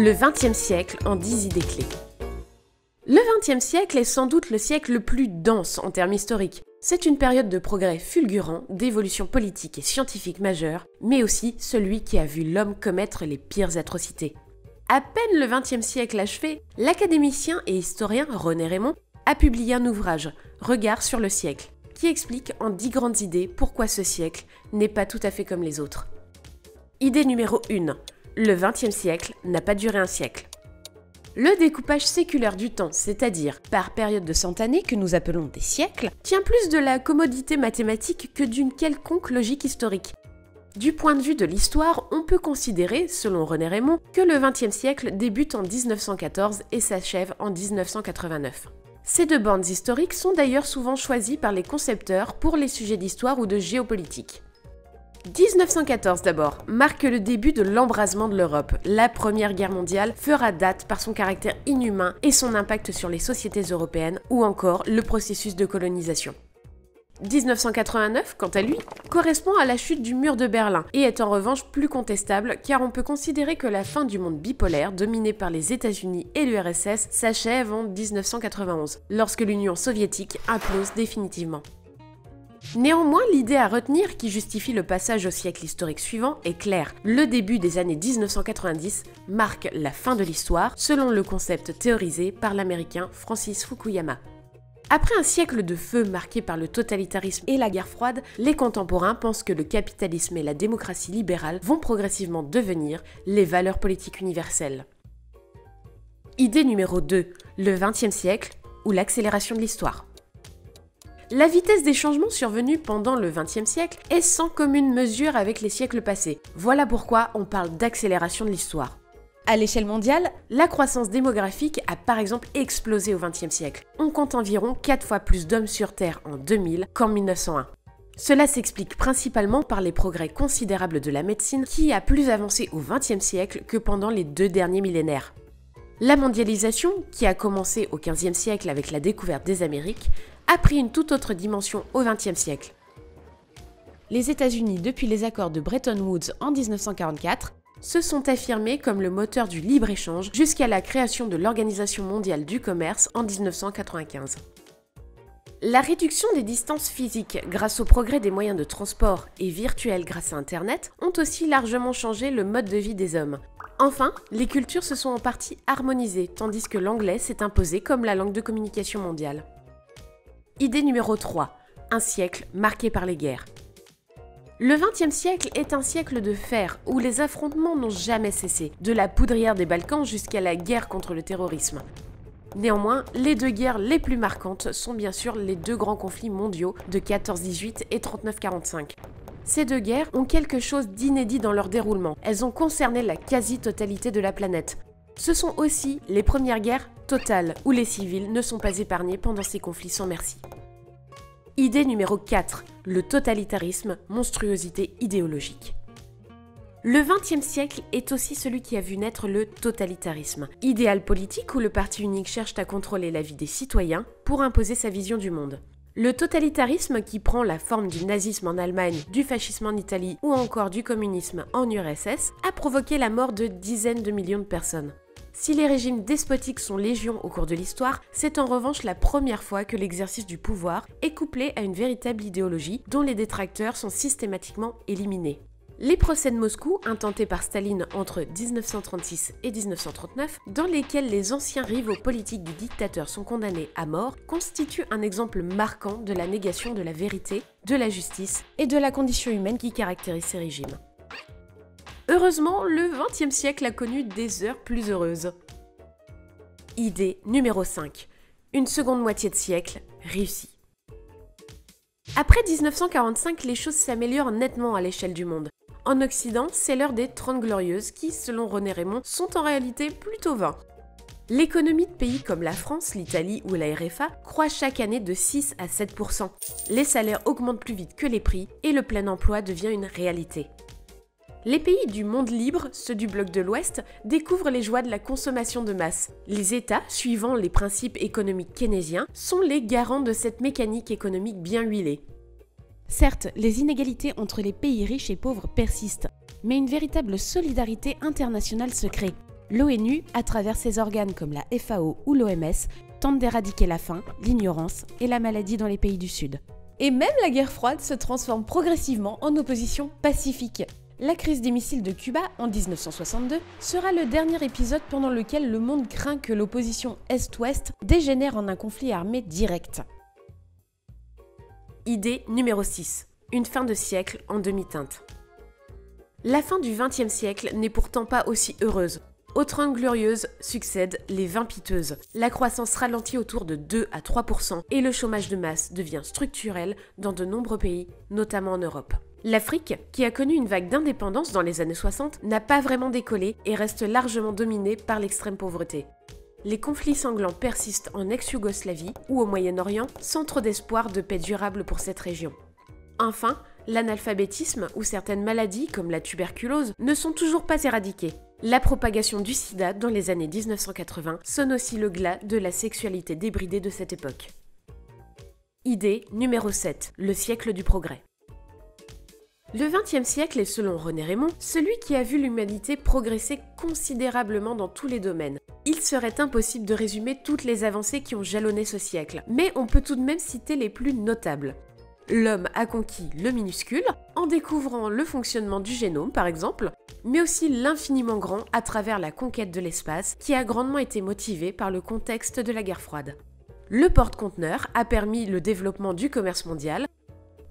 Le XXe siècle en 10 idées clés. Le XXe siècle est sans doute le siècle le plus dense en termes historiques. C'est une période de progrès fulgurant, d'évolution politique et scientifique majeure, mais aussi celui qui a vu l'homme commettre les pires atrocités. À peine le XXe siècle achevé, l'académicien et historien René Raymond a publié un ouvrage, Regard sur le siècle, qui explique en 10 grandes idées pourquoi ce siècle n'est pas tout à fait comme les autres. Idée numéro 1. Le XXe siècle n'a pas duré un siècle. Le découpage séculaire du temps, c'est-à-dire par période de 100 années que nous appelons des siècles, tient plus de la commodité mathématique que d'une quelconque logique historique. Du point de vue de l'histoire, on peut considérer, selon René Raymond, que le XXe siècle débute en 1914 et s'achève en 1989. Ces deux bandes historiques sont d'ailleurs souvent choisies par les concepteurs pour les sujets d'histoire ou de géopolitique. 1914 d'abord, marque le début de l'embrasement de l'Europe. La Première Guerre mondiale fera date par son caractère inhumain et son impact sur les sociétés européennes ou encore le processus de colonisation. 1989, quant à lui, correspond à la chute du mur de Berlin et est en revanche plus contestable car on peut considérer que la fin du monde bipolaire dominé par les États-Unis et l'URSS s'achève en 1991, lorsque l'Union soviétique implose définitivement. Néanmoins, l'idée à retenir qui justifie le passage au siècle historique suivant est claire. Le début des années 1990 marque la fin de l'histoire, selon le concept théorisé par l'américain Francis Fukuyama. Après un siècle de feu marqué par le totalitarisme et la guerre froide, les contemporains pensent que le capitalisme et la démocratie libérale vont progressivement devenir les valeurs politiques universelles. Idée numéro 2. Le XXe siècle ou l'accélération de l'histoire. La vitesse des changements survenus pendant le XXe siècle est sans commune mesure avec les siècles passés. Voilà pourquoi on parle d'accélération de l'histoire. À l'échelle mondiale, la croissance démographique a par exemple explosé au XXe siècle. On compte environ 4 fois plus d'hommes sur Terre en 2000 qu'en 1901. Cela s'explique principalement par les progrès considérables de la médecine qui a plus avancé au XXe siècle que pendant les 2 derniers millénaires. La mondialisation, qui a commencé au XVe siècle avec la découverte des Amériques, a pris une toute autre dimension au XXe siècle. Les États-Unis, depuis les accords de Bretton Woods en 1944, se sont affirmés comme le moteur du libre-échange jusqu'à la création de l'Organisation mondiale du commerce en 1995. La réduction des distances physiques grâce au progrès des moyens de transport et virtuels grâce à Internet ont aussi largement changé le mode de vie des hommes. Enfin, les cultures se sont en partie harmonisées, tandis que l'anglais s'est imposé comme la langue de communication mondiale. Idée numéro 3. Un siècle marqué par les guerres. Le XXe siècle est un siècle de fer où les affrontements n'ont jamais cessé, de la poudrière des Balkans jusqu'à la guerre contre le terrorisme. Néanmoins, les 2 guerres les plus marquantes sont bien sûr les 2 grands conflits mondiaux de 14-18 et 39-45. Ces 2 guerres ont quelque chose d'inédit dans leur déroulement. Elles ont concerné la quasi-totalité de la planète. Ce sont aussi les premières guerres totales où les civils ne sont pas épargnés pendant ces conflits sans merci. Idée numéro 4. Le totalitarisme, monstruosité idéologique. Le XXe siècle est aussi celui qui a vu naître le totalitarisme, idéal politique où le parti unique cherche à contrôler la vie des citoyens pour imposer sa vision du monde. Le totalitarisme, qui prend la forme du nazisme en Allemagne, du fascisme en Italie ou encore du communisme en URSS, a provoqué la mort de dizaines de millions de personnes. Si les régimes despotiques sont légion au cours de l'histoire, c'est en revanche la première fois que l'exercice du pouvoir est couplé à une véritable idéologie dont les détracteurs sont systématiquement éliminés. Les procès de Moscou, intentés par Staline entre 1936 et 1939, dans lesquels les anciens rivaux politiques du dictateur sont condamnés à mort, constituent un exemple marquant de la négation de la vérité, de la justice et de la condition humaine qui caractérise ces régimes. Heureusement, le XXe siècle a connu des heures plus heureuses. Idée numéro 5. Une seconde moitié de siècle réussie. Après 1945, les choses s'améliorent nettement à l'échelle du monde. En Occident, c'est l'heure des 30 glorieuses qui, selon René Raymond, sont en réalité plutôt 20. L'économie de pays comme la France, l'Italie ou la RFA croît chaque année de 6 à 7%. Les salaires augmentent plus vite que les prix et le plein emploi devient une réalité. Les pays du monde libre, ceux du bloc de l'Ouest, découvrent les joies de la consommation de masse. Les États, suivant les principes économiques keynésiens, sont les garants de cette mécanique économique bien huilée. Certes, les inégalités entre les pays riches et pauvres persistent, mais une véritable solidarité internationale se crée. L'ONU, à travers ses organes comme la FAO ou l'OMS, tente d'éradiquer la faim, l'ignorance et la maladie dans les pays du Sud. Et même la guerre froide se transforme progressivement en opposition pacifique. La crise des missiles de Cuba en 1962 sera le dernier épisode pendant lequel le monde craint que l'opposition Est-Ouest dégénère en un conflit armé direct. Idée numéro 6. Une fin de siècle en demi-teinte. La fin du XXe siècle n'est pourtant pas aussi heureuse. Aux 30 glorieuses succèdent les 20 piteuses. La croissance ralentit autour de 2 à 3% et le chômage de masse devient structurel dans de nombreux pays, notamment en Europe. L'Afrique, qui a connu une vague d'indépendance dans les années 60, n'a pas vraiment décollé et reste largement dominée par l'extrême pauvreté. Les conflits sanglants persistent en ex-Yougoslavie ou au Moyen-Orient sans trop d'espoir de paix durable pour cette région. Enfin, l'analphabétisme ou certaines maladies comme la tuberculose ne sont toujours pas éradiquées. La propagation du sida dans les années 1980 sonne aussi le glas de la sexualité débridée de cette époque. Idée numéro 7. Le siècle du progrès. Le XXe siècle est, selon René Raymond, celui qui a vu l'humanité progresser considérablement dans tous les domaines. Il serait impossible de résumer toutes les avancées qui ont jalonné ce siècle, mais on peut tout de même citer les plus notables. L'homme a conquis le minuscule, en découvrant le fonctionnement du génome par exemple, mais aussi l'infiniment grand à travers la conquête de l'espace qui a grandement été motivée par le contexte de la guerre froide. Le porte-conteneurs a permis le développement du commerce mondial,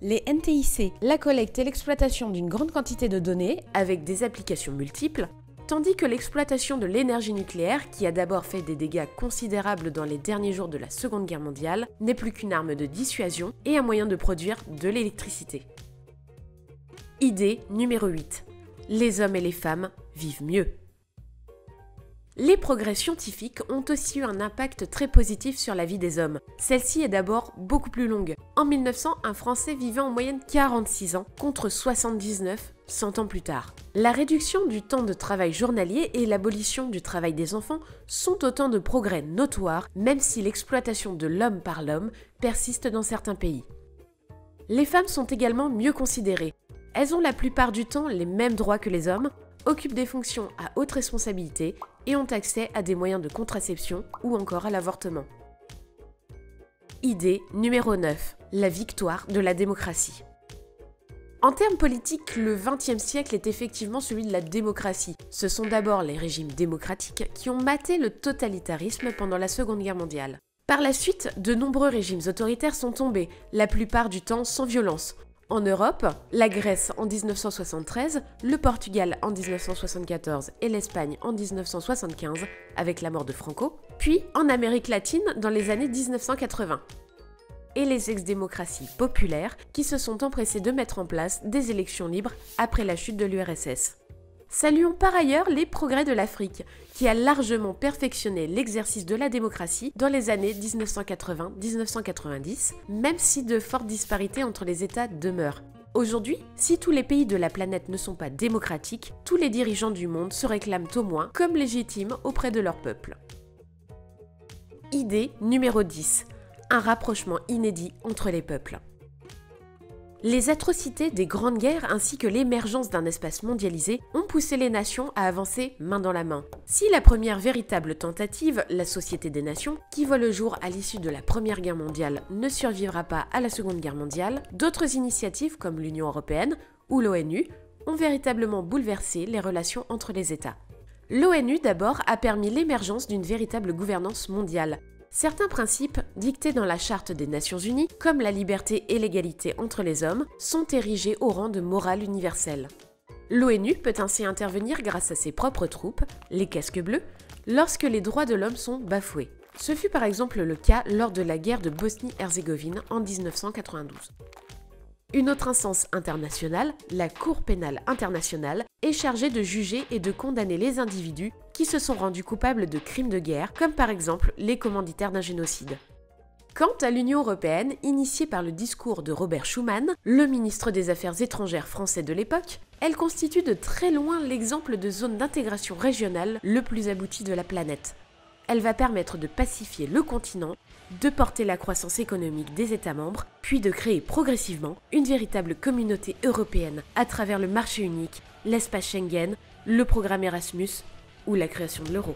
les NTIC, la collecte et l'exploitation d'une grande quantité de données avec des applications multiples, tandis que l'exploitation de l'énergie nucléaire, qui a d'abord fait des dégâts considérables dans les derniers jours de la Seconde Guerre mondiale, n'est plus qu'une arme de dissuasion et un moyen de produire de l'électricité. Idée numéro 8. Les hommes et les femmes vivent mieux. Les progrès scientifiques ont aussi eu un impact très positif sur la vie des hommes. Celle-ci est d'abord beaucoup plus longue. En 1900, un Français vivait en moyenne 46 ans, contre 79 100 ans plus tard. La réduction du temps de travail journalier et l'abolition du travail des enfants sont autant de progrès notoires, même si l'exploitation de l'homme par l'homme persiste dans certains pays. Les femmes sont également mieux considérées. Elles ont la plupart du temps les mêmes droits que les hommes, occupent des fonctions à haute responsabilité et ont accès à des moyens de contraception ou encore à l'avortement. Idée numéro 9. La victoire de la démocratie. En termes politiques, le XXe siècle est effectivement celui de la démocratie. Ce sont d'abord les régimes démocratiques qui ont maté le totalitarisme pendant la Seconde Guerre mondiale. Par la suite, de nombreux régimes autoritaires sont tombés, la plupart du temps sans violence. En Europe, la Grèce en 1973, le Portugal en 1974 et l'Espagne en 1975 avec la mort de Franco, puis en Amérique latine dans les années 1980. Et les ex-démocraties populaires qui se sont empressées de mettre en place des élections libres après la chute de l'URSS. Saluons par ailleurs les progrès de l'Afrique, qui a largement perfectionné l'exercice de la démocratie dans les années 1980-1990, même si de fortes disparités entre les États demeurent. Aujourd'hui, si tous les pays de la planète ne sont pas démocratiques, tous les dirigeants du monde se réclament au moins comme légitimes auprès de leur peuple. Idée numéro 10. Un rapprochement inédit entre les peuples. Les atrocités des grandes guerres ainsi que l'émergence d'un espace mondialisé ont poussé les nations à avancer main dans la main. Si la première véritable tentative, la Société des Nations, qui voit le jour à l'issue de la Première Guerre mondiale, ne survivra pas à la Seconde Guerre mondiale, d'autres initiatives comme l'Union européenne ou l'ONU ont véritablement bouleversé les relations entre les États. L'ONU d'abord a permis l'émergence d'une véritable gouvernance mondiale. Certains principes, dictés dans la Charte des Nations Unies, comme la liberté et l'égalité entre les hommes, sont érigés au rang de morale universelle. L'ONU peut ainsi intervenir grâce à ses propres troupes, les casques bleus, lorsque les droits de l'homme sont bafoués. Ce fut par exemple le cas lors de la guerre de Bosnie-Herzégovine en 1992. Une autre instance internationale, la Cour pénale internationale, est chargée de juger et de condamner les individus qui se sont rendus coupables de crimes de guerre, comme par exemple les commanditaires d'un génocide. Quant à l'Union européenne, initiée par le discours de Robert Schuman, le ministre des Affaires étrangères français de l'époque, elle constitue de très loin l'exemple de zone d'intégration régionale le plus abouti de la planète. Elle va permettre de pacifier le continent, de porter la croissance économique des États membres, puis de créer progressivement une véritable communauté européenne à travers le marché unique, l'espace Schengen, le programme Erasmus ou la création de l'euro.